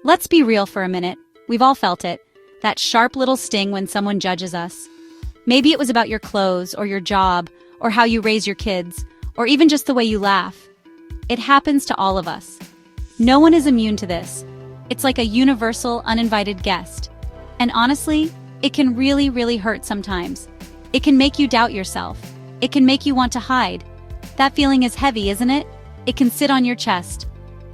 Let's be real for a minute. We've all felt it. That sharp little sting when someone judges us. Maybe it was about your clothes or your job or how you raise your kids or even just the way you laugh. It happens to all of us. No one is immune to this. It's like a universal, uninvited guest. And honestly, it can really, really hurt sometimes. It can make you doubt yourself. It can make you want to hide. That feeling is heavy, isn't it? It can sit on your chest.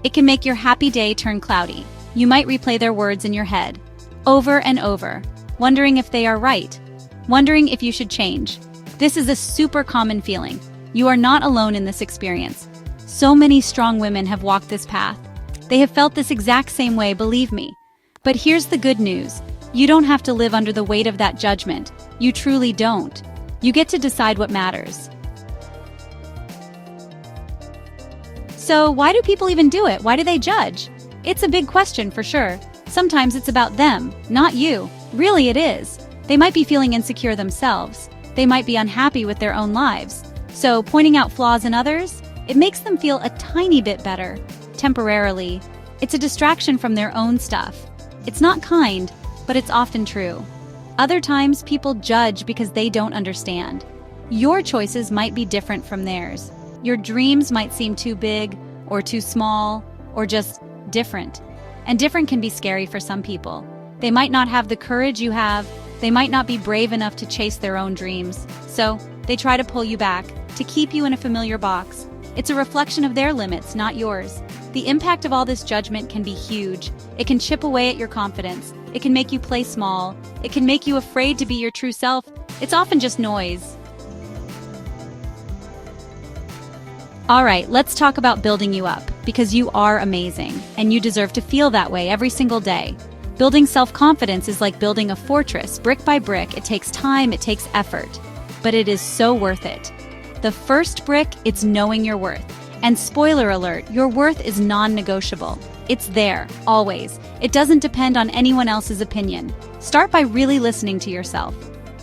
It can make your happy day turn cloudy. You might replay their words in your head, over and over, wondering if they are right, wondering if you should change. This is a super common feeling. You are not alone in this experience. So many strong women have walked this path. They have felt this exact same way, believe me. But here's the good news. You don't have to live under the weight of that judgment. You truly don't. You get to decide what matters. So why do people even do it? Why do they judge? It's a big question for sure. Sometimes it's about them, not you. Really it is. They might be feeling insecure themselves. They might be unhappy with their own lives. So pointing out flaws in others, it makes them feel a tiny bit better, temporarily. It's a distraction from their own stuff. It's not kind, but it's often true. Other times people judge because they don't understand. Your choices might be different from theirs. Your dreams might seem too big, or too small, or just different. And different can be scary for some people. They might not have the courage you have. They might not be brave enough to chase their own dreams. So they try to pull you back, to keep you in a familiar box. It's a reflection of their limits, not yours. The impact of all this judgment can be huge. It can chip away at your confidence. It can make you play small. It can make you afraid to be your true self. It's often just noise. All right, let's talk about building you up, because you are amazing, and you deserve to feel that way every single day. Building self-confidence is like building a fortress, brick by brick. It takes time, it takes effort, but it is so worth it. The first brick, it's knowing your worth. And spoiler alert, your worth is non-negotiable. It's there, always. It doesn't depend on anyone else's opinion. Start by really listening to yourself.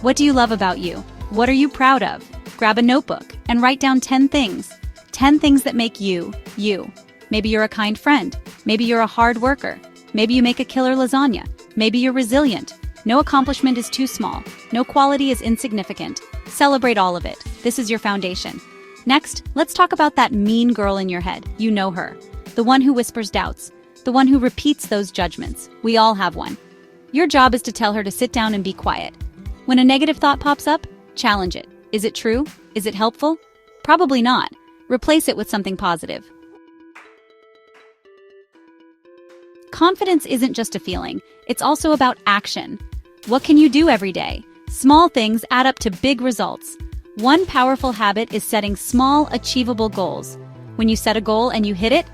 What do you love about you? What are you proud of? Grab a notebook and write down 10 things. 10 things that make you, you. Maybe you're a kind friend. Maybe you're a hard worker. Maybe you make a killer lasagna. Maybe you're resilient. No accomplishment is too small. No quality is insignificant. Celebrate all of it. This is your foundation. Next, let's talk about that mean girl in your head. You know her. The one who whispers doubts. The one who repeats those judgments. We all have one. Your job is to tell her to sit down and be quiet. When a negative thought pops up, challenge it. Is it true? Is it helpful? Probably not. Replace it with something positive. Confidence isn't just a feeling. It's also about action. What can you do every day? Small things add up to big results. One powerful habit is setting small, achievable goals. When you set a goal and you hit it,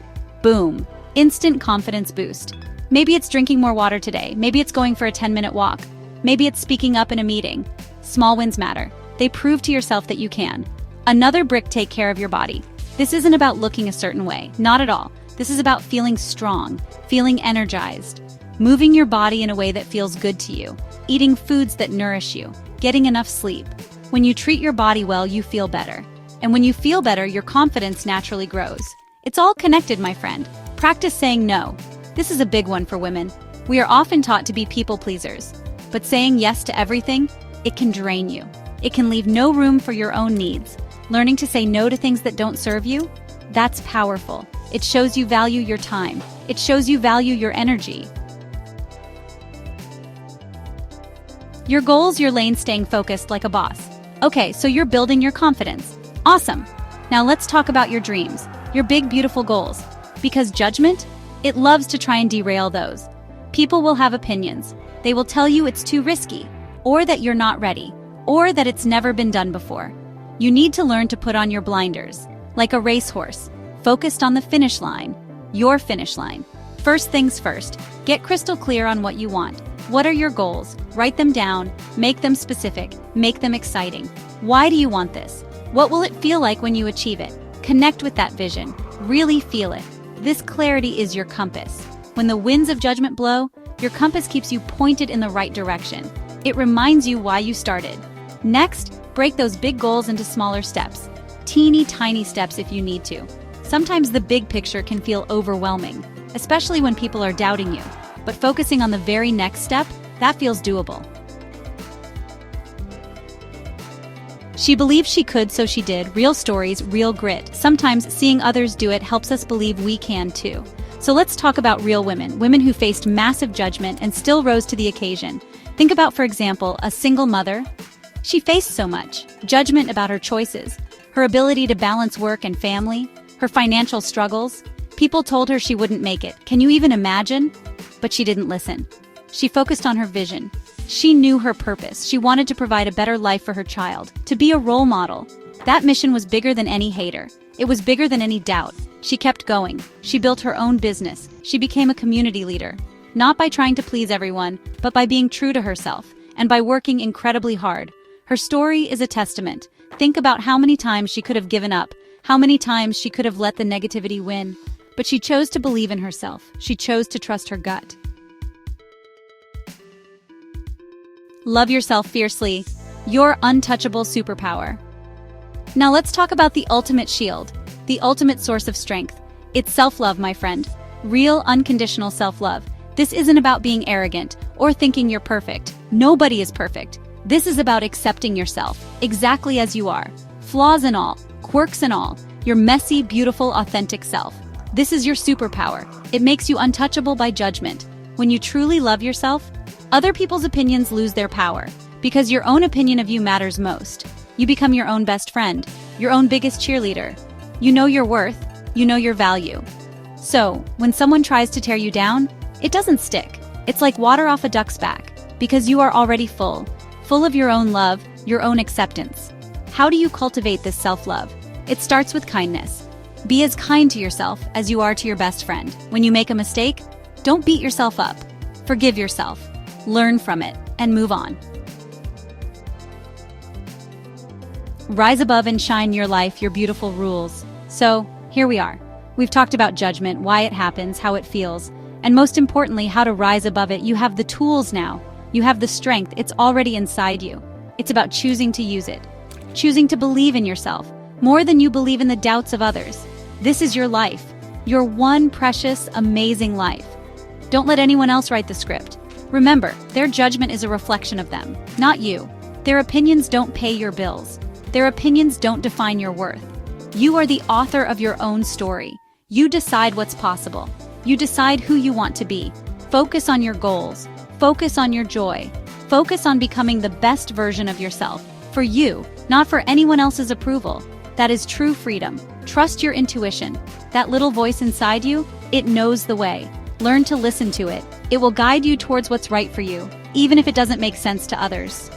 boom, instant confidence boost. Maybe it's drinking more water today. Maybe it's going for a 10-minute walk. Maybe it's speaking up in a meeting. Small wins matter. They prove to yourself that you can. Another brick, take care of your body. This isn't about looking a certain way. Not at all. This is about feeling strong, feeling energized, moving your body in a way that feels good to you, eating foods that nourish you, getting enough sleep. When you treat your body well, you feel better. And when you feel better, your confidence naturally grows. It's all connected, my friend. Practice saying no. This is a big one for women. We are often taught to be people pleasers. But saying yes to everything, it can drain you. It can leave no room for your own needs. Learning to say no to things that don't serve you, that's powerful. It shows you value your time. It shows you value your energy. Your goals, your lane, staying focused like a boss. Okay, so you're building your confidence. Awesome. Now let's talk about your dreams, your big, beautiful goals. Because judgment, it loves to try and derail those. People will have opinions. They will tell you it's too risky, or that you're not ready, or that it's never been done before. You need to learn to put on your blinders, like a racehorse, focused on the finish line, your finish line. First things first, get crystal clear on what you want. What are your goals? Write them down, make them specific, make them exciting. Why do you want this? What will it feel like when you achieve it? Connect with that vision, really feel it. This clarity is your compass. When the winds of judgment blow, your compass keeps you pointed in the right direction. It reminds you why you started. Next, break those big goals into smaller steps. Teeny tiny steps if you need to. Sometimes the big picture can feel overwhelming, especially when people are doubting you. but focusing on the very next step, that feels doable. She believed she could, so she did. Real stories, real grit. Sometimes seeing others do it helps us believe we can too. So let's talk about real women, women who faced massive judgment and still rose to the occasion. Think about, for example, a single mother. She faced so much judgment about her choices, her ability to balance work and family, her financial struggles. People told her she wouldn't make it. Can you even imagine? But she didn't listen. She focused on her vision. She knew her purpose. She wanted to provide a better life for her child, to be a role model. That mission was bigger than any hater. It was bigger than any doubt. She kept going. She built her own business. She became a community leader. Not by trying to please everyone, but by being true to herself, and by working incredibly hard. Her story is a testament. Think about how many times she could have given up, how many times she could have let the negativity win. But she chose to believe in herself. She chose to trust her gut. Love yourself fiercely. Your untouchable superpower. Now let's talk about the ultimate shield, the ultimate source of strength. It's self-love, my friend. Real, unconditional self-love. This isn't about being arrogant or thinking you're perfect. Nobody is perfect. This is about accepting yourself, exactly as you are. Flaws and all, quirks and all. Your messy, beautiful, authentic self. This is your superpower. It makes you untouchable by judgment. When you truly love yourself, other people's opinions lose their power, because your own opinion of you matters most. You become your own best friend, your own biggest cheerleader. You know your worth, you know your value. So, when someone tries to tear you down, it doesn't stick. It's like water off a duck's back, because you are already full of your own love, your own acceptance. How do you cultivate this self-love? It starts with kindness. Be as kind to yourself as you are to your best friend. When you make a mistake, don't beat yourself up. Forgive yourself. Learn from it, and move on. Rise above and shine your life, your beautiful rules. So, here we are. We've talked about judgment, why it happens, how it feels, and most importantly, how to rise above it. You have the tools now. You have the strength. It's already inside you. It's about choosing to use it. Choosing to believe in yourself, more than you believe in the doubts of others. This is your life. Your one precious, amazing life. Don't let anyone else write the script. Remember, their judgment is a reflection of them, not you. Their opinions don't pay your bills. Their opinions don't define your worth. You are the author of your own story. You decide what's possible. You decide who you want to be. Focus on your goals. Focus on your joy. Focus on becoming the best version of yourself. For you, not for anyone else's approval. That is true freedom. Trust your intuition. That little voice inside you, it knows the way. Learn to listen to it. It will guide you towards what's right for you, even if it doesn't make sense to others.